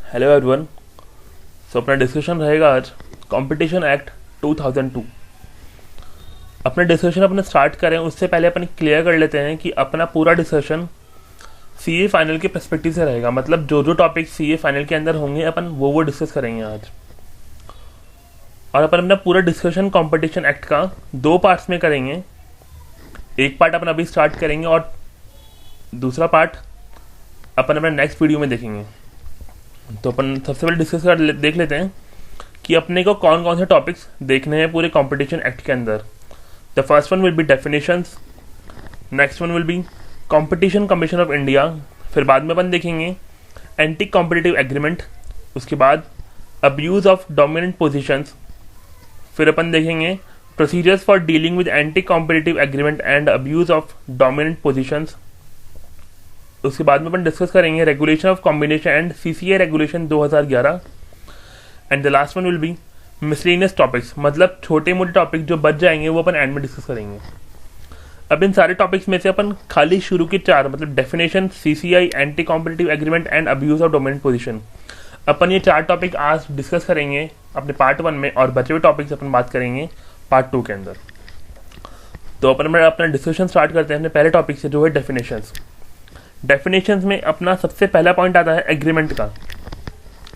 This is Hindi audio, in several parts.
Hello everyone. सो अपना डिस्कशन रहेगा आज कंपटीशन एक्ट 2002। अपना डिस्कशन अपने स्टार्ट करें उससे पहले अपन क्लियर कर लेते हैं कि अपना पूरा डिस्कशन सीए फाइनल के पर्सपेक्टिव से रहेगा। मतलब जो जो टॉपिक सीए फाइनल के अंदर होंगे अपन वो डिस्कस करेंगे आज। और अपन अपना पूरा डिस्कशन कंपटीशन एक्ट का दो पार्ट्स में करेंगे। एक पार्ट अपन अभी स्टार्ट करेंगे और दूसरा पार्ट अपन अपना नेक्स्ट वीडियो में देखेंगे। तो अपन सबसे पहले डिस्कस कर देख लेते हैं कि अपने को कौन कौन से टॉपिक्स देखने हैं पूरे कंपटीशन एक्ट के अंदर। The first one will be definitions, next one will be competition commission of India, फिर बाद में अपन देखेंगे एंटी कॉम्पिटिटिव एग्रीमेंट, उसके बाद अब्यूज ऑफ डोमिनेंट पोजीशंस, फिर अपन देखेंगे procedures for dealing with anti competitive agreement and abuse of dominant positions. उसके बाद में अपन डिस्कस करेंगे regulation of combination and CCA regulation 2011 and the last one will be miscellaneous topics. मतलब छोटे मोटे टॉपिक जो बच जाएंगे वो अपन एंड में डिस्कस करेंगे। अब इन सारे टॉपिक्स में से अपन खाली शुरू के चार मतलब definition, CCI, anti competitive agreement and abuse of dominant position, अपन ये चार टॉपिक आज डिस्कस करेंगे अपने पार्ट 1 में, और बचे हुए टॉपिक्स अपन बात करेंगे पार्ट 2 के अंदर। तो अपन अपना डिस्कशन स्टार्ट करते हैं अपने पहले टॉपिक से जो है डेफिनेशंस। डेफिनेशंस में अपना सबसे पहला पॉइंट आता है एग्रीमेंट का।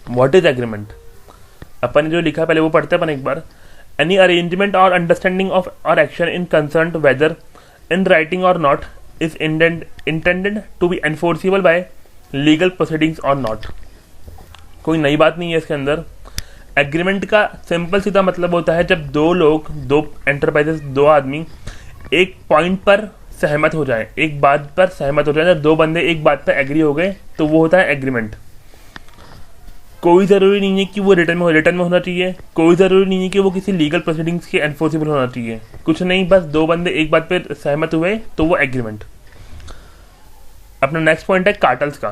What is agreement? अपन जो लिखा है पहले वो पढ़ते हैं अपन एक बार। Any arrangement or understanding of or action in concert whether in writing or not is intended to be enforceable by legal proceedings or not. कोई नई बात नहीं है इसके अंदर। एग्रीमेंट का सिंपल सीधा मतलब होता है जब दो लोग, दो एंटरप्राइजेस, दो आदमी एक पॉइंट पर सहमत हो जाए, एक बात पर सहमत हो जाए। जब दो बंदे एक बात पर एग्री हो गए तो वो होता है एग्रीमेंट। कोई जरूरी नहीं है कि वो रिटर्न में होना चाहिए, कोई जरूरी नहीं है कि वो किसी लीगल प्रोसीडिंग्स के एनफोर्सिबल होना चाहिए, कुछ नहीं, बस दो बंदे एक बात पर सहमत हुए तो वो एग्रीमेंट। अपना नेक्स्ट पॉइंट है कार्टल्स का।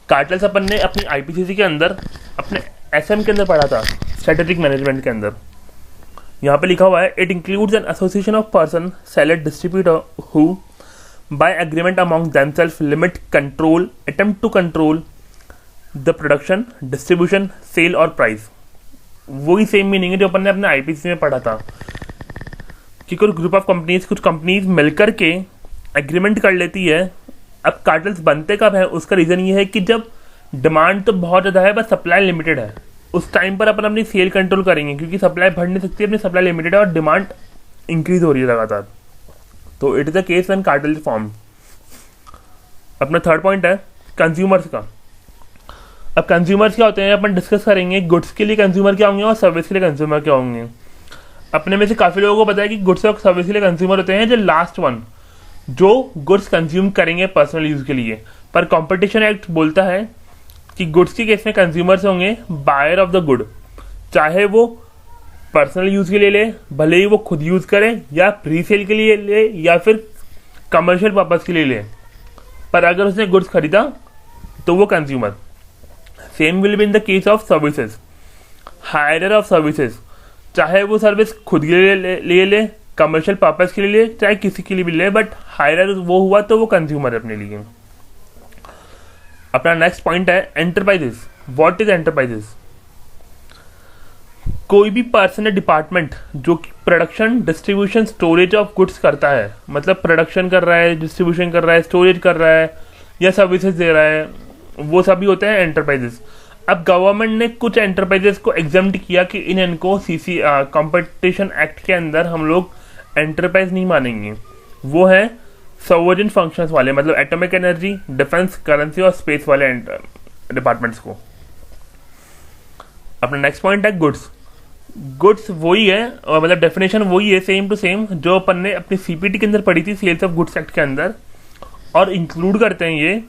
कार्टल्स अपन ने अपनी आईपीसीसी के अंदर अपने एसएम के अंदर पढ़ा था, स्ट्रेटेजिक मैनेजमेंट के अंदर। यहाँ पे लिखा हुआ है it includes an association of person seller distributor who by agreement among themselves limit control attempt to control the production, distribution, sale और प्राइस। वही सेम मीनिंग है जो अपन ने अपने आईपीसी में पढ़ा था कि कुछ ग्रुप ऑफ कंपनीज, कुछ कंपनीज मिलकर के एग्रीमेंट कर लेती है। अब कार्टल्स बनते कब है उसका रीजन ये है कि जब डिमांड तो बहुत ज्यादा है बस सप्लाई लिमिटेड है, उस टाइम पर अपन अपनी सेल कंट्रोल करेंगे क्योंकि सप्लाई बढ़ नहीं सकती, अपनी सप्लाई लिमिटेड है और डिमांड इंक्रीज हो रही है लगातार। तो it is the case when cartel form. अपना थर्ड पॉइंट है कंज्यूमर्स का। अब कंज्यूमर्स क्या होते हैं अपन डिस्कस करेंगे। गुड्स के लिए कंज्यूमर क्या होंगे और सर्विस के लिए कंज्यूमर क्या होंगे। अपने में से काफी लोगों को पता है कि गुड्स और सर्विस के लिए कंज्यूमर होते हैं जो लास्ट वन, जो गुड्स कंज्यूम करेंगे पर्सनल यूज के लिए। पर कॉम्पिटिशन एक्ट बोलता है कि गुड्स के केस में कंज्यूमर्स होंगे बायर ऑफ द गुड, चाहे वो पर्सनल यूज के लिए ले, भले ही वो खुद यूज करे या प्री सेल के लिए ले या फिर कमर्शियल पर्पस के लिए ले, पर अगर उसने गुड्स खरीदा तो वो consumer. Same will be in the case of services. Hirer of services, चाहे वो सर्विस खुद के लिए ले, कमर्शियल पर्पस के लिए ले, चाहे किसी के लिए भी ले, बट हायरर वो हुआ तो वो कंज्यूमर है अपने लिए। अपना नेक्स्ट पॉइंट है एंटरप्राइजेस। What is enterprises? कोई भी पर्सन या डिपार्टमेंट जो कि production, distribution, storage of goods करता है, मतलब प्रोडक्शन कर रहा है, डिस्ट्रीब्यूशन कर रहा है, स्टोरेज कर रहा है या सर्विसेज दे रहा है, वो सभी होते हैं एंटरप्राइजेस। अब गवर्नमेंट ने कुछ एंटरप्राइजेस को एग्जम्प्ट किया कि इनको सीसी कंपटीशन एक्ट के अंदर हम लोग एंटरप्राइज नहीं मानेंगे। वो है सोवरेन फंक्शंस वाले, मतलब एटॉमिक एनर्जी, डिफेंस, करेंसी और स्पेस वाले डिपार्टमेंट्स को। अपना नेक्स्ट पॉइंट है गुड्स। गुड्स वही है और मतलब डेफिनेशन वही है सेम टू सेम जो अपन ने अपनी सीपीटी के अंदर पढ़ी थी सेल्स ऑफ गुड्स एक्ट के अंदर, और इंक्लूड करते हैं ये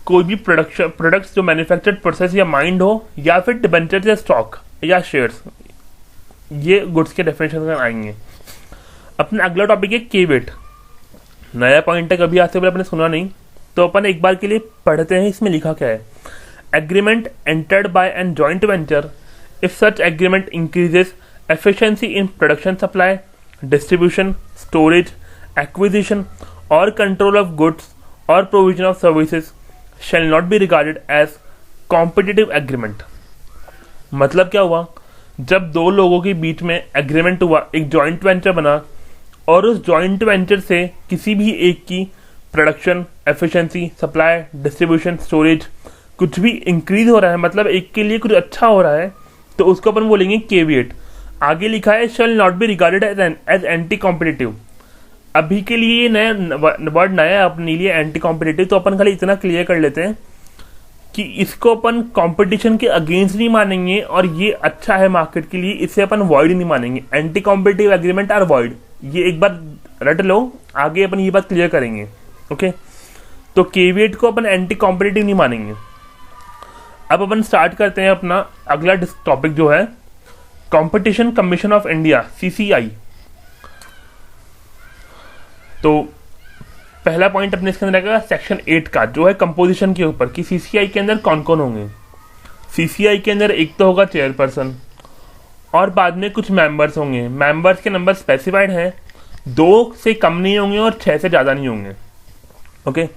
कोई भी प्रोडक्ट्स जो मैन्युफैक्चर्ड प्रोसेस या माइंड हो या फिर डिबेंचर या स्टॉक या शेयर्स, ये गुड्स के डेफिनेशन में आएंगे। अपना अगला टॉपिक है केवेट। नया पॉइंट है, कभी आज से पहले आपने सुना नहीं, तो अपन एक बार के लिए पढ़ते हैं इसमें लिखा क्या है। Agreement entered by an joint venture if such agreement increases efficiency in production, supply, distribution, storage, acquisition और कंट्रोल ऑफ गुड्स और provision of services shall not be regarded as competitive agreement मतलब क्या हुआ, जब दो लोगों के बीच में एग्रीमेंट हुआ, एक जॉइंट वेंचर बना और उस जॉइंट वेंचर से किसी भी एक की production, efficiency, supply, distribution, storage कुछ भी इंक्रीज हो रहा है, मतलब एक के लिए कुछ अच्छा हो रहा है, तो उसको अपन बोलेंगे केविएट। आगे लिखा है shall not be regarded as anti competitive. अभी के लिए ये नया वर्ड नया है अपने लिए, एंटी कॉम्पिटिटिव, तो अपन खाली इतना क्लियर कर लेते हैं कि इसको अपन कंपटीशन के अगेंस्ट नहीं मानेंगे और ये अच्छा है मार्केट के लिए, इसे अपन वॉइड नहीं मानेंगे। Anti competitive agreement are void, ये एक बार रट लो, आगे अपन ये बात क्लियर करेंगे। ओके, तो केविएट को अपन एंटी कॉम्पिटिटिव नहीं मानेंगे। अब अपन स्टार्ट करते हैं अपना अगला टॉपिक जो है competition commission of India, CCI. तो पहला पॉइंट अपने इसके अंदर आएगा सेक्शन 8 का, जो है कंपोजिशन के ऊपर कि सीसीआई के अंदर कौन कौन होंगे। सीसीआई के अंदर एक तो होगा चेयरपर्सन और बाद में कुछ मेंबर्स होंगे। मेंबर्स के नंबर स्पेसिफाइड हैं, 2 से कम नहीं होंगे और 6 से ज्यादा नहीं होंगे। ओके,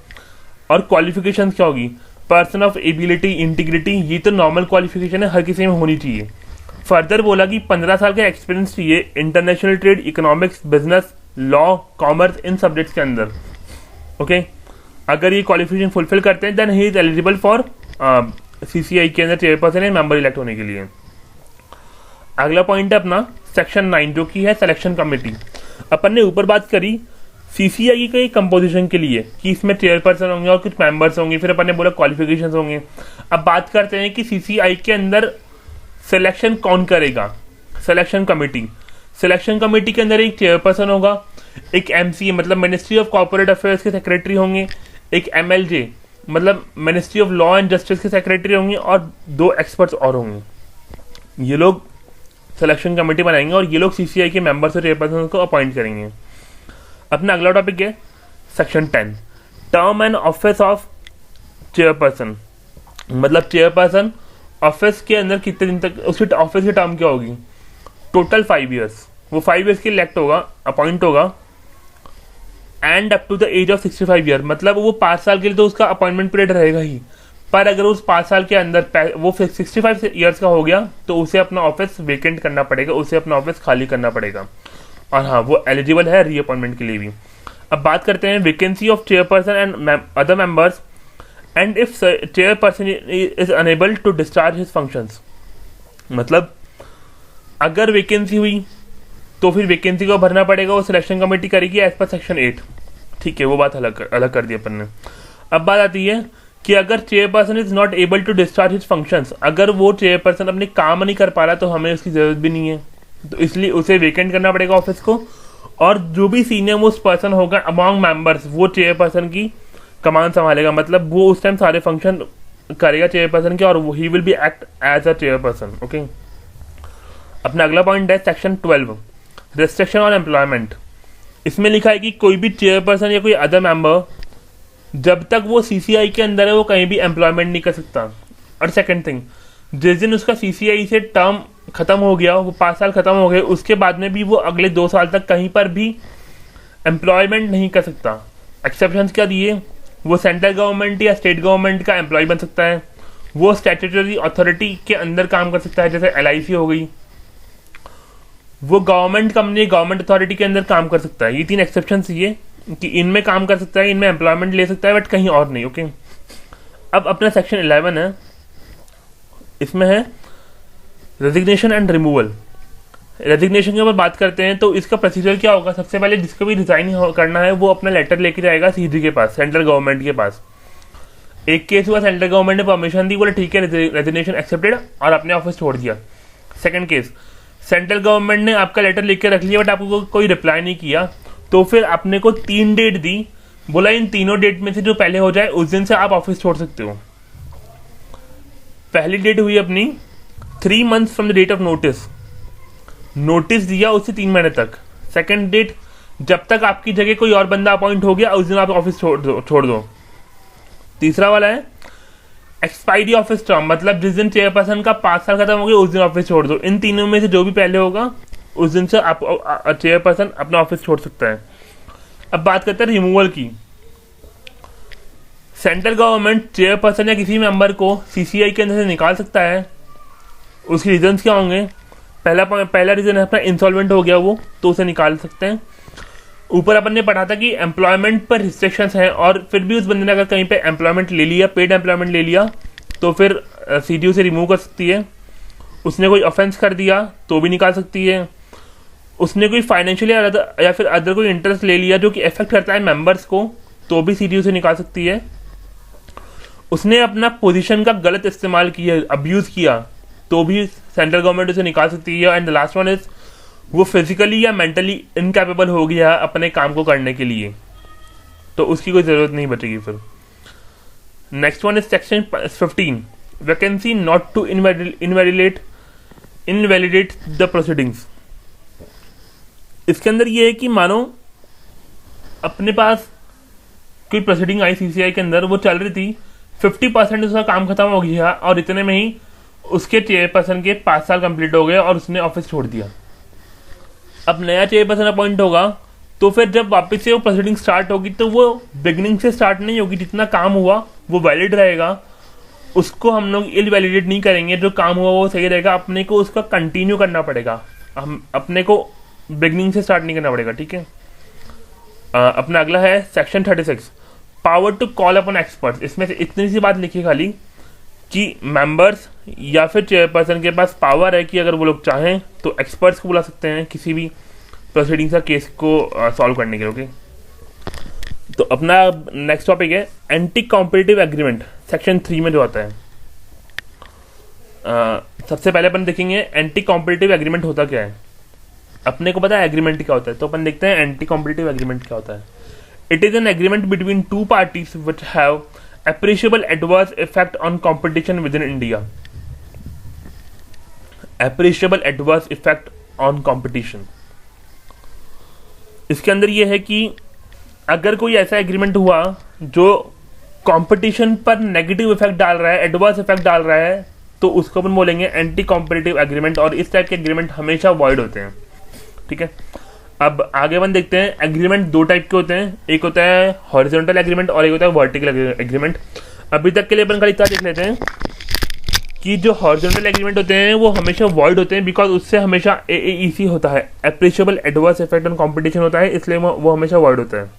और क्वालिफिकेशन क्या होगी, पर्सन ऑफ एबिलिटी, इंटीग्रिटी, ये तो नॉर्मल क्वालिफिकेशन है, हर किसी में होनी चाहिए। फर्दर बोला कि 15 साल का एक्सपीरियंस चाहिए international trade, economics, business, law, commerce, इन सब्जेक्ट्स के अंदर। ओके, अगर ये क्वालिफिकेशन फुलफिल करते हैं then he is eligible for CCI के अंदर चेयरपर्सन या मेंबर इलेक्ट होने के लिए। अगला पॉइंट है अपना सेक्शन 9 जो कि है सिलेक्शन कमेटी। अपन ने ऊपर बात करी सीसीआई के कंपोजिशन के लिए कि इसमें चेयरपर्सन होंगे और कुछ मेंबर्स होंगे, फिर अपन ने बोला क्वालिफिकेशंस होंगे। अब बात करते हैं कि सीसीआई के अंदर सिलेक्शन कौन करेगा। सिलेक्शन कमेटी, सिलेक्शन कमेटी के अंदर एक चेयरपर्सन होगा, एक एमसीए मतलब मिनिस्ट्री ऑफ कॉर्पोरेट अफेयर्स के सेक्रेटरी होंगे, एक एमएलजे मतलब ministry of law and justice के सेक्रेटरी होंगे और 2 एक्सपर्ट्स और होंगे। ये लोग सिलेक्शन कमेटी बनाएंगे और ये लोग सीसीआई के मेंबर्स और चेयरपर्सन को अपॉइंट करेंगे। अपना अगला टॉपिक है section 10, term and office of chairperson. मतलब चेयरपर्सन ऑफिस के अंदर कितने दिन तक, उसकी ऑफिस की टर्म क्या होगी, टोटल 5 ईयर्स। वो 5 ईयर्स के लिए इलेक्ट होगा, अपॉइंट होगा, and up to the age of 65 year. मतलब वो 5 साल के लिए तो उसका अपॉइंटमेंट पीरियड रहेगा ही, पर अगर उस 5 साल के अंदर वो 65 ईयर्स का हो गया तो उसे अपना ऑफिस वेकेंट करना पड़ेगा, उसे अपना ऑफिस खाली करना पड़ेगा। और हाँ, वो एलिजिबल है रीअपॉइंटमेंट के लिए भी। अब बात करते हैं vacancy of chairperson and other members and if chairperson is unable to discharge his functions. मतलब अगर वैकेंसी हुई तो फिर वैकेंसी को भरना पड़ेगा, वो सिलेक्शन कमेटी करेगी एज पर सेक्शन 8। ठीक है, वो बात अलग कर दी अपन ने। अब बात आती है कि अगर chairperson is not able to discharge his functions, अगर वो चेयरपर्सन अपने काम नहीं कर पा रहा तो हमें उसकी जरूरत भी नहीं है, तो इसलिए उसे वेकेंट करना पड़ेगा ऑफिस को। और जो भी सीनियर मोस्ट पर्सन होगा अमॉन्ग मेंबर्स, वो चेयरपर्सन की कमान संभालेगा। मतलब वो उस टाइम सारे फंक्शन करेगा चेयरपर्सन के और he will be act as a chairperson. Okay, अपना अगला पॉइंट है सेक्शन 12, रिस्ट्रिक्शन ऑन एम्प्लॉयमेंट। इसमें लिखा है कि कोई भी चेयरपर्सन या कोई अदर मेंबर जब तक वो सीसीआई के अंदर है वो कहीं भी एम्प्लॉयमेंट नहीं कर सकता। और सेकंड थिंग, जिस दिन उसका सीसीआई से टर्म खत्म हो गया, वो 5 साल खत्म हो गए, उसके बाद में भी वो अगले 2 साल तक कहीं पर भी एम्प्लॉयमेंट नहीं कर सकता। एक्सेप्शंस क्या दिए, वो सेंट्रल गवर्नमेंट या स्टेट गवर्नमेंट का एम्प्लॉय बन सकता है, वो स्टैट्यूटरी अथॉरिटी के अंदर काम कर सकता है जैसे एलआईसी हो गई, वो गवर्नमेंट कंपनी गवर्नमेंट अथॉरिटी के अंदर काम कर सकता है। ये 3 एक्सेप्शंस ये कि इनमें काम कर सकता है, इनमें एम्प्लॉयमेंट ले सकता है, बट कहीं और नहीं। ओके, अब अपना सेक्शन 11 है, इसमें है रेजिग्नेशन एंड रिमूवल। रेजिग्नेशन के ऊपर बात करते हैं तो इसका प्रोसीजर क्या होगा। सबसे पहले जिसको भी रिजाइन करना है वो अपना लेटर लेके जाएगा सीजी के पास, सेंट्रल गवर्नमेंट के पास। एक केस हुआ सेंट्रल गवर्नमेंट ने परमिशन दी, बोले ठीक है रेजिग्नेशन एक्सेप्टेड, और अपने ऑफिस छोड़ दिया। सेकंड केस, सेंट्रल गवर्नमेंट ने आपका लेटर लिख के रख लिया बट आपको कोई रिप्लाई नहीं किया, तो फिर अपने को 3 डेट दी, बोला इन तीनों डेट में से जो पहले हो जाए उस दिन से आप ऑफिस छोड़ सकते हो। पहली डेट हुई अपनी 3 months from the date of notice, notice दिया उससे 3 महीने तक। सेकंड डेट, जब तक आपकी जगह कोई और बंदा अपॉइंट हो गया उस दिन आप ऑफिस छोड़ दो। तीसरा वाला है एक्सपायरी ऑफिस टर्म, मतलब जिस दिन चेयरपर्सन का 5 साल खत्म हो गया उस दिन ऑफिस छोड़ दो। इन तीनों में से जो भी पहले होगा उस दिन से आप चेयरपर्सन अपना ऑफिस छोड़ सकता है। अब बात करते हैं रिमूवल की। सेंट्रल गवर्नमेंट चेयरपर्सन या किसी मेंबर को सीसीआई के अंदर से निकाल सकता है। उसके रीजंस क्या होंगे? पहला रीजन है अपना इंसॉल्वेंट हो गया वो, तो उसे निकाल सकते हैं। ऊपर अपन ने पढ़ा था कि एम्प्लॉयमेंट पर रिस्ट्रिक्शंस हैं, और फिर भी उस बंदे ने अगर कहीं पे एम्प्लॉयमेंट ले लिया, पेड एम्प्लॉयमेंट ले लिया, तो फिर सीडीओ से रिमूव कर सकती है। उसने कोई ऑफेंस कर दिया तो भी निकाल सकती है। उसने कोई फाइनेंशियल या फिर अदर कोई इंटरेस्ट ले लिया जो कि इफेक्ट करता है मेंबर्स को, तो भी सीडीओ से निकाल सकती है। उसने अपना पोजीशन का गलत इस्तेमाल किया, अब्यूज किया, तो भी सेंट्रल गवर्नमेंट उसे निकाल सकती है। And the last one is वो फिजिकली या मेंटली इनकैपेबल हो गया अपने काम को करने के लिए, तो उसकी कोई जरूरत नहीं बचेगी फिर। Next one is section 15, vacancy not to invalidate the proceedings. इसके अंदर ये है कि मानो अपने पास कोई प्रोसीडिंग आई सीसीआई के अंदर, वो चल रही थी, 50% उसका काम खत्म हो गया और इतने में ही उसके चेयरपर्सन के 5 साल कंप्लीट हो गए और उसने ऑफिस छोड़ दिया। अब नया चेयरपर्सन अपॉइंट होगा, तो फिर जब वापस से वो प्रोसीडिंग स्टार्ट होगी तो वो बिगिनिंग से स्टार्ट नहीं होगी। जितना काम हुआ वो वैलिड रहेगा, उसको हम लोग इनवैलिडेट नहीं करेंगे। जो काम हुआ वो सही रहेगा, अपने को उसका कंटिन्यू करना पड़ेगा, हम अपने को बिगिनिंग से स्टार्ट नहीं करना पड़ेगा। ठीक है। अपना अगला है section 36, power to call upon experts. इसमें से इतनी सी बात लिखी खाली कि मेंबर्स या फिर चेयरपर्सन के पास पावर है कि अगर वो लोग चाहें तो एक्सपर्ट्स को बुला सकते हैं किसी भी प्रोसीडिंग का केस को सॉल्व करने के लिए। ओके, तो अपना नेक्स्ट टॉपिक है एंटी कॉम्पिटिटिव एग्रीमेंट, सेक्शन 3 में जो आता है। सबसे पहले अपन देखेंगे एंटी कॉम्पिटिटिव एग्रीमेंट होता क्या है। अपने को पता है एग्रीमेंट क्या होता है, तो अपन देखते हैं एंटी कॉम्पिटिटिव एग्रीमेंट क्या होता है। It is an agreement between two parties which have appreciable adverse effect on competition within India. Appreciable adverse effect on competition. इसके अंदर यह है कि अगर कोई ऐसा एग्रीमेंट हुआ जो कंपटीशन पर नेगेटिव इफेक्ट डाल रहा है, एडवर्स इफेक्ट डाल रहा है, तो उसको अपन बोलेंगे एंटी कॉम्पिटिटिव एग्रीमेंट, और इस टाइप के एग्रीमेंट हमेशा वॉइड होते हैं। ठीक है। अब आगे अपन देखते हैं एग्रीमेंट दो टाइप के होते हैं, एक होता है हॉरिजॉन्टल एग्रीमेंट और एक होता है वर्टिकल एग्रीमेंट। अभी तक के लिए अपन खाली इतना देख लेते हैं कि जो हॉरिजॉन्टल एग्रीमेंट होते हैं वो हमेशा वॉइड होते हैं, बिकॉज उससे हमेशा AAEC होता है, appreciable adverse effect on competition होता है, इसलिए वो हमेशा वॉइड होता है।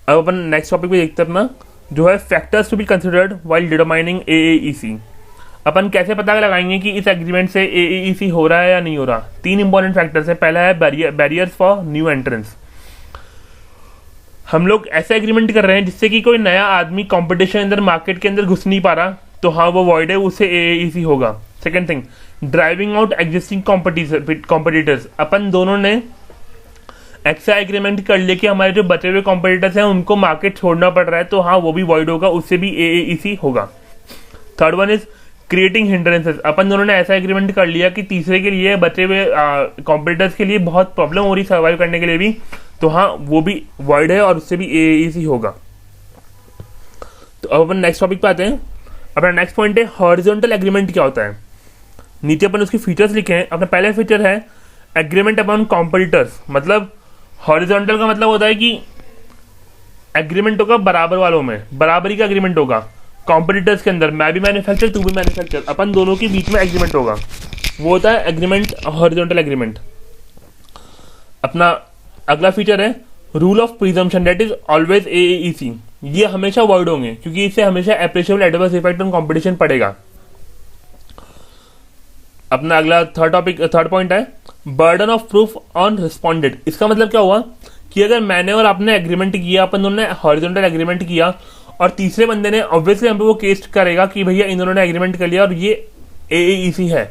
अब अपन नेक्स्ट टॉपिक पे देखते हैं अपना, जो है factors to be considered while determining AAEC। अपन कैसे पता लगाएंगे कि इस एग्रीमेंट से AAEC हो रहा है या नहीं हो रहा। 3 इंपॉर्टेंट फैक्टर्स है। पहला है बैरियर्स फॉर न्यू एंट्रेंस। हम लोग ऐसा एग्रीमेंट कर रहे हैं जिससे कि कोई नया आदमी कंपटीशन अंदर मार्केट के अंदर घुस नहीं पा रहा, तो हाँ वो वॉइड है, उससे AAEC होगा। Second thing, driving out existing competitors. अपन दोनों ने ऐसा एग्रीमेंट कर लिया कि हमारे जो बचे हुए कॉम्पिटिटर्स हैं उनको मार्केट छोड़ना पड़ रहा है, तो हाँ वो भी वॉइड होगा, उससे भी AAEC होगा। Third one is creating hindrances. अपन दोनों ने ऐसा एग्रीमेंट कर लिया कि तीसरे के लिए, बचे हुए कॉम्पिटिटर्स के लिए बहुत प्रॉब्लम हो रही सर्वाइव करने के लिए भी, तो हाँ वो भी वॉइड है और उससे भी AAEC होगा। तो अब अपन नेक्स्ट टॉपिक पे आते हैं। अपना नेक्स्ट पॉइंट है हॉरिजॉन्टल एग्रीमेंट क्या होता है। नीचे अपन उसके फीचर्स लिखे हैं। अपना पहला फीचर है एग्रीमेंट अपॉन कॉम्पिटिटर्स। मतलब हॉरिजॉन्टल का मतलब होता है कि एग्रीमेंट होगा बराबर वालों में, बराबरी का एग्रीमेंट होगा कॉम्पिटिटर्स के अंदर। मैं भी मैन्युफैक्चर, तू भी मैन्युफैक्चर, अपन दोनों के बीच में एग्रीमेंट होगा, वो होता है एग्रीमेंट, हॉरिजॉन्टल एग्रीमेंट। अपना अगला फीचर है rule of presumption, that is always AAEC। ये हमेशा वॉइड होंगे क्योंकि इससे हमेशा appreciable adverse effect on competition पड़ेगा। अपना अगला थर्ड पॉइंट है burden of proof on responded. इसका मतलब क्या हुआ कि अगर मैंने और आपने एग्रीमेंट किया, अपन दोनों ने हॉरिजॉन्टल एग्रीमेंट किया, और तीसरे बंदे ने ऑब्वियसली हम पे वो केस करेगा कि भैया इन दोनों ने एग्रीमेंट कर लिया और ये AAEC है,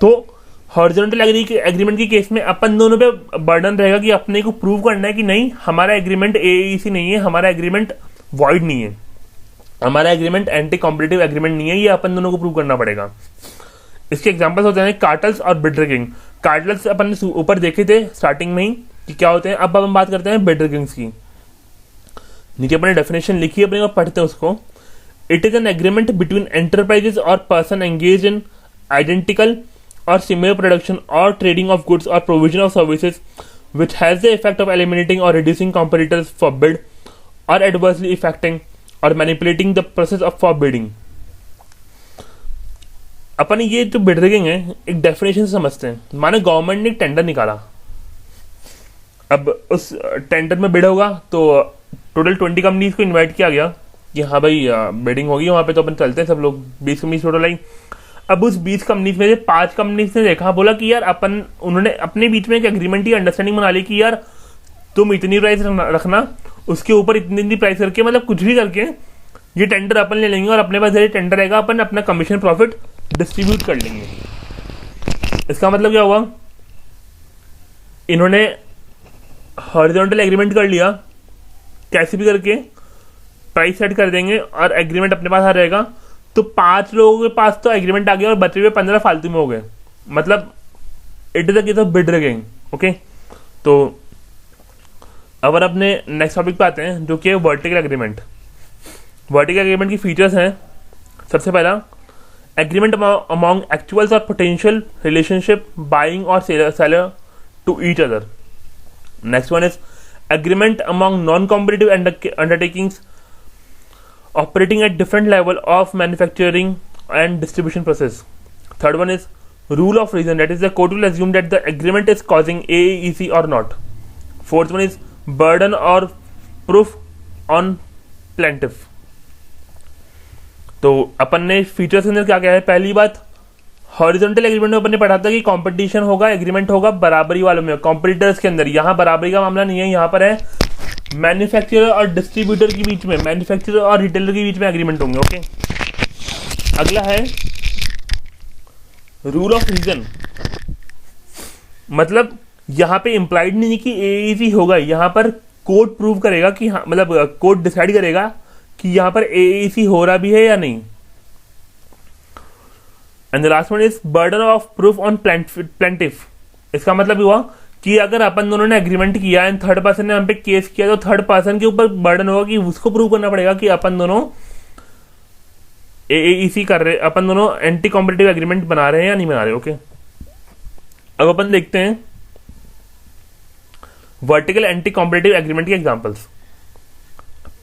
तो हॉरिजॉन्टल एग्रीमेंट की केस में अपन दोनों पे बर्डन रहेगा कि अपने को प्रूव करना है कि नहीं हमारा एग्रीमेंट AAEC नहीं है, हमारा एग्रीमेंट वॉइड नहीं है, हमारा एग्रीमेंट एंटी कॉम्पिटिटिव एग्रीमेंट नहीं है, ये अपन दोनों को प्रूव करना पड़ेगा। इसके एग्जांपल्स होते हैं कार्टल्स और बिड रिगिंग। कार्टल्स अपन ने ऊपर देखे थे स्टार्टिंग में ही कि क्या होते हैं। अब हम बात करते हैं बिड रिगिंग्स की। नीचे अपने डेफिनेशन लिखी है, अपने को पढ़ते हैं उसको। It is an agreement between enterprises or person engage in identical or similar production or trading of goods or provision of services which has the effect of eliminating or reducing competitors for bid or adversely affecting or manipulating the process of for bidding. अपन ये जो बिड रिगिंग है एक डेफिनेशन से समझते हैं। माने गवर्नमेंट ने एक टेंडर निकाला, अब उस टेंडर में बिड होगा तो टोटल 20 कंपनीज को इनवाइट किया गया कि हाँ भाई बिडिंग होगी वहां पे, तो अपन चलते हैं सब लोग, 20 कंपनीज टोटल आई। अब उस 20 कंपनीज में से 5 कंपनीज ने देखा, बोला कि यार उन्होंने अपने बीच में एक एग्रीमेंट या अंडरस्टैंडिंग बना ली कि यार तुम इतनी प्राइस रखना, उसके ऊपर इतनी प्राइस करके, मतलब कुछ भी करके ये टेंडर अपन ले लेंगे और अपने पास ये टेंडर रहेगा, अपन अपना कमीशन प्रॉफिट डिस्ट्रीब्यूट कर लेंगे। इसका मतलब क्या हुआ, इन्होंने हॉरिजॉन्टल एग्रीमेंट कर लिया, कैसे भी करके प्राइस सेट कर देंगे और एग्रीमेंट अपने पास आ रहेगा। तो 5 लोगों के पास तो एग्रीमेंट आ गया और बचे हुए 15 फालतू में हो गए। मतलब it is a case of bid rigging. Okay, तो अब अपने नेक्स्ट टॉपिक पे आते हैं जो कि है वर्टिकल एग्रीमेंट। वर्टिकल एग्रीमेंट की फीचर्स हैं, सबसे पहला एग्रीमेंट अमॉन्ग एक्चुअल्स और पोटेंशियल रिलेशनशिप बाइंग और seller to each other. Next one is agreement among non-competitive undertakings operating at different level of manufacturing and distribution process. Third one is rule of reason, that is the court will assume that the agreement is causing AAEC or not. Fourth one is burden or proof on plaintiff. तो अपन ने फीचर्स के अंदर क्या क्या है, पहली बात हॉरिजॉन्टल एग्रीमेंट में अपन ने पढ़ा था कि कंपटीशन होगा, एग्रीमेंट होगा बराबरी वालों में, कॉम्पिटिटर्स के अंदर। यहाँ बराबरी का मामला नहीं है, यहाँ पर है मैन्युफैक्चरर और डिस्ट्रीब्यूटर के बीच में, मैन्युफैक्चरर और रिटेलर के बीच में एग्रीमेंट होंगे। ओके, अगला है रूल ऑफ रीजन, मतलब यहाँ पे इंप्लाइड नहीं कि एएसी होगा, यहाँ पर कोर्ट प्रूव करेगा कि हाँ, मतलब कोर्ट डिसाइड करेगा कि यहाँ पर एएसी हो रहा भी है या नहीं। And the last one is burden of proof on plaintiff. इसका मतलब हुआ कि अगर अपन दोनों ने एग्रीमेंट किया एंड थर्ड पर्सन ने हम पे केस किया तो थर्ड पर्सन के ऊपर बर्डन होगा कि उसको प्रूव करना पड़ेगा कि अपन दोनों एएसी कर रहे, अपन दोनों एंटी कॉम्पिटिटिव एग्रीमेंट बना रहे हैं या नहीं बना रहे। ओके, अब अपन देखते हैं वर्टिकल एंटी कॉम्पिटिटिव एग्रीमेंट के एग्जांपल्स।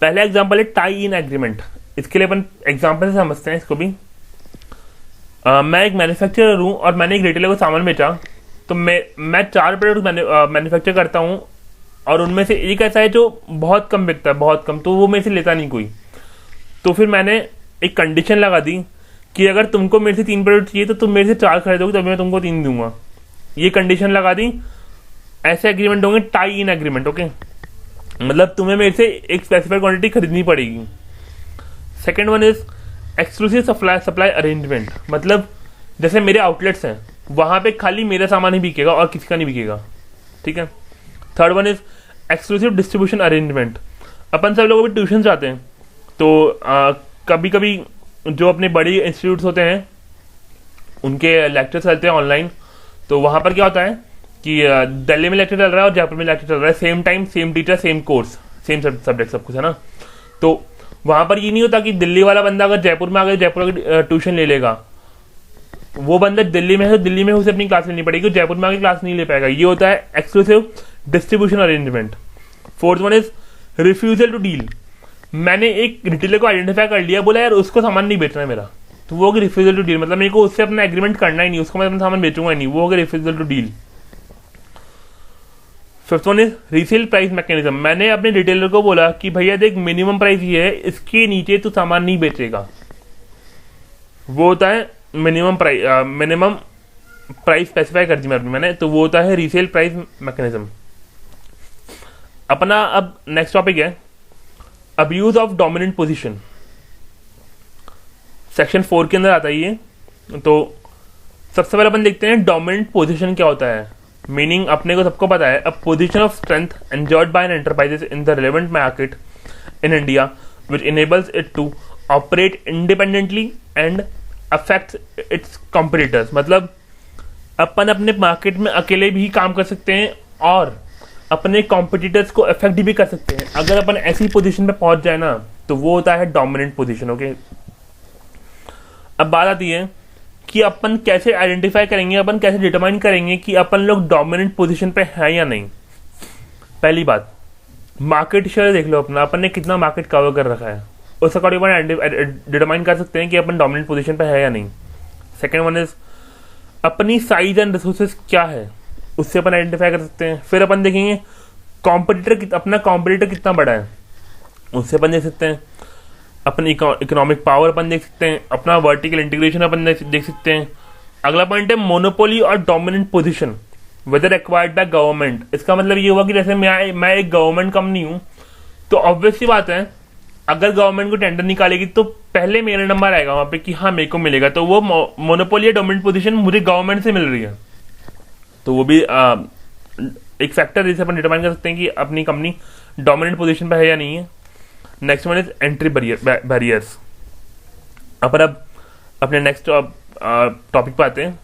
पहला एग्जांपल है टाई इन एग्रीमेंट। इसके लिए अपन एग्जांपल से समझते हैं इसको भी। मैं एक मैन्युफैक्चरर हूं और मैंने एक रिटेलर को सामान बेचा, तो मैं 4 प्रोडक्ट मैन्युफैक्चर करता हूं और उनमें से एक ऐसा है जो बहुत कम बिकता है, बहुत कम, तो वो मेरे से लेता नहीं कोई। तो फिर मैंने एक कंडीशन लगा दी कि अगर तुमको मेरे से 3 प्रोडक्ट चाहिए तो तुम मेरे से 4 खरीदोगे तभी मैं तुमको 3 दूंगा। ये कंडीशन लगा दी। ऐसे एग्रीमेंट होंगे टाई इन एग्रीमेंट। ओके, मतलब तुम्हें मेरे से एक स्पेसिफाइड क्वांटिटी खरीदनी पड़ेगी। Second one is exclusive supply arrangement, मतलब जैसे मेरे आउटलेट्स हैं वहां पे खाली मेरा सामान ही बिकेगा और किसी का नहीं बिकेगा। ठीक है। Third one is exclusive distribution arrangement. अपन सब लोग अभी ट्यूशन जाते हैं तो कभी कभी जो अपने बड़ी इंस्टीट्यूट्स होते हैं उनके लेक्चर चलते हैं ऑनलाइन, तो वहां पर क्या होता है कि दिल्ली में लेक्चर चल रहा है और जयपुर में लेक्चर चल रहा है, same time same teacher same course same subject सब कुछ है ना। तो वहां पर ये नहीं होता कि दिल्ली वाला बंदा अगर जयपुर में आ गया जयपुर का ट्यूशन ले लेगा, वो बंदा दिल्ली में है तो दिल्ली में उसे अपनी क्लास लेनी पड़ेगी, जयपुर में आके क्लास नहीं ले पाएगा। ये होता है exclusive distribution arrangement. Fourth one is refusal to deal. मैंने एक रिटेलर को आइडेंटिफाई कर लिया, बोला यार उसको सामान नहीं बेचना है मेरा, तो वो होगी रिफ्यूजल टू डील, मतलब मेरे को उससे अपना एग्रीमेंट करना ही नहीं, उसको मैं अपना सामान बेचूंगा नहीं, वो होगा refusal to deal. Fifth one is resale price mechanism. मैंने अपने रिटेलर को बोला कि भैया देख मिनिमम प्राइस ये है, इसके नीचे तू सामान नहीं बेचेगा, वो होता है मिनिमम प्राइस स्पेसिफाई कर दी मैंने, तो वो होता है रीसेल प्राइस मैकेनिज्म। अपना अब नेक्स्ट टॉपिक है abuse of dominant position. Section 4 के अंदर आता है ये। तो सबसे पहले अपन देखते हैं डोमिनेंट पोजीशन क्या होता है। मीनिंग अपने को सबको पता है, a position of strength enjoyed by an enterprises in the relevant market in India which enables it to operate independently and affect its competitors. मतलब अपन अपने मार्केट में अकेले भी काम कर सकते हैं और अपने कॉम्पिटिटर्स को अफेक्ट भी कर सकते हैं। अगर अपन ऐसी पोजीशन पे पहुंच जाए ना तो वो होता है डोमिनेंट पोजीशन। ओके, अब बात आती है कि अपन कैसे आइडेंटिफाई करेंगे, अपन कैसे डिटरमाइन करेंगे कि अपन लोग डोमिनेंट पोजीशन पे हैं या नहीं। पहली बात, मार्केट शेयर देख लो अपना, अपन ने कितना मार्केट कवर कर रखा है, उस अकॉर्डिंग अपन डिटरमाइन कर सकते हैं कि अपन डोमिनेंट पोजीशन पे है या नहीं। सेकेंड वन इज अपनी साइज एंड रिसोर्सेज क्या है, उससे अपन आइडेंटिफाई कर सकते हैं। फिर अपन देखेंगे अपना कॉम्पिटिटर कितना बड़ा है, उससे अपन देख सकते हैं। अपनी इकोनॉमिक पावर अपन देख सकते हैं, अपना वर्टिकल इंटीग्रेशन अपन देख सकते हैं। अगला पॉइंट है मोनोपोली और dominant position whether acquired by government. इसका मतलब ये हुआ कि जैसे मैं एक गवर्नमेंट कंपनी हूं, तो ऑब्वियस सी बात है अगर गवर्नमेंट को टेंडर निकालेगी तो पहले मेरा नंबर आएगा वहां पे कि हाँ मेरे को मिलेगा, तो वो मोनोपोली या डोमिनेंट पोजीशन मुझे गवर्नमेंट से मिल रही है, तो वो भी एक फैक्टर जिसे अपन डिटरमाइन कर सकते हैं कि अपनी कंपनी डोमिनेंट पोजीशन पे है या नहीं है। Next one is entry barriers. अपन अब अपने नेक्स्ट टॉपिक पे आते हैं।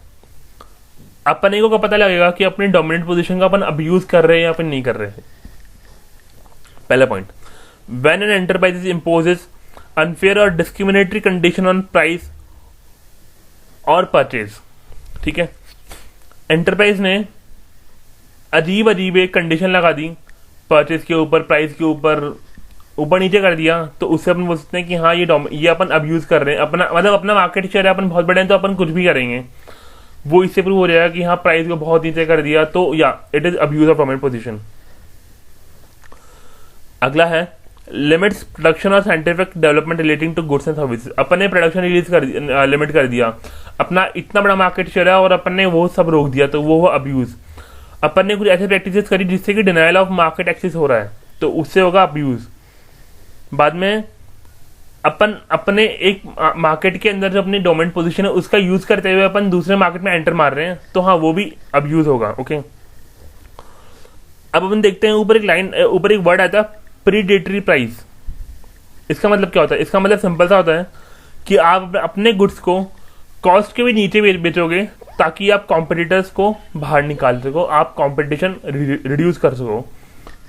अपने को पता लगेगा कि अपने डोमिनेंट पोजीशन का अपन अब्यूज कर रहे हैं या अपन नहीं कर रहे हैं। पहला point, when an enterprise imposes unfair और डिस्क्रिमिनेटरी कंडीशन ऑन प्राइस और परचेज। ठीक है, एंटरप्राइज ने अजीब अजीब एक कंडीशन लगा दी परचेज के ऊपर, प्राइस के ऊपर, ऊपर नीचे कर दिया, तो उससे अपन बोल सकते हैं कि हाँ ये अपन अब्यूज कर रहे हैं। अपना मतलब अपना मार्केट शेयर है, अपन बहुत बड़े हैं तो अपन कुछ भी करेंगे, वो इससे प्रूव हो जाएगा कि हाँ प्राइस को बहुत नीचे कर दिया, तो या it is abuse of dominant position. अगला है limits production or scientific development relating to goods and services. अपन ने प्रोडक्शन लिमिट कर दिया, अपना इतना बड़ा मार्केट शेयर है और अपन ने वो सब रोक दिया, तो वो अब्यूज। अपन ने कुछ ऐसे प्रैक्टिसेस करी जिससे कि डिनायल ऑफ मार्केट एक्सेस हो रहा है, तो उससे होगा अब्यूज। बाद में अपन अपने एक मार्केट के अंदर जो अपनी डोमिनेंट पोजीशन है उसका यूज करते हुए अपन दूसरे मार्केट में एंटर मार रहे हैं, तो हाँ वो भी अब्यूज होगा। ओके, अब अपन देखते हैं ऊपर एक वर्ड आता है प्रीडेटरी प्राइस। इसका मतलब क्या होता है? इसका मतलब सिंपल सा होता है कि आप अपने गुड्स को कॉस्ट के भी नीचे बेचोगे ताकि आप कॉम्पिटिटर्स को बाहर निकाल सको, आप कॉम्पिटिशन रिड्यूस कर सको,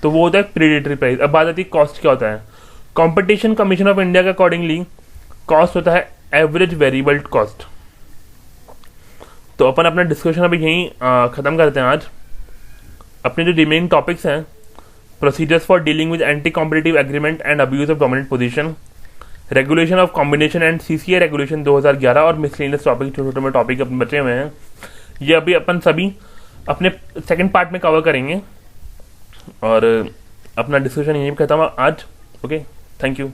तो वो होता है प्रीडेटरी प्राइस। अब बात आती है कॉस्ट क्या होता है। कंपटीशन कमीशन ऑफ इंडिया के अकॉर्डिंगली कॉस्ट होता है एवरेज वेरिएबल कॉस्ट। तो अपन अपना डिस्कशन अभी यहीं खत्म करते हैं आज। अपने जो रिमेनिंग टॉपिक्स हैं, procedures for dealing with anti competitive agreement and abuse of dominant position, regulation of combination and CCA regulation 2011 और मिसलेनियस टॉपिक, छोटे छोटे टॉपिक अपने बचे हुए हैं, ये अभी अपन सभी अपने सेकंड पार्ट में कवर करेंगे। और अपना डिस्कशन यहीं खत्म आज। Okay, thank you.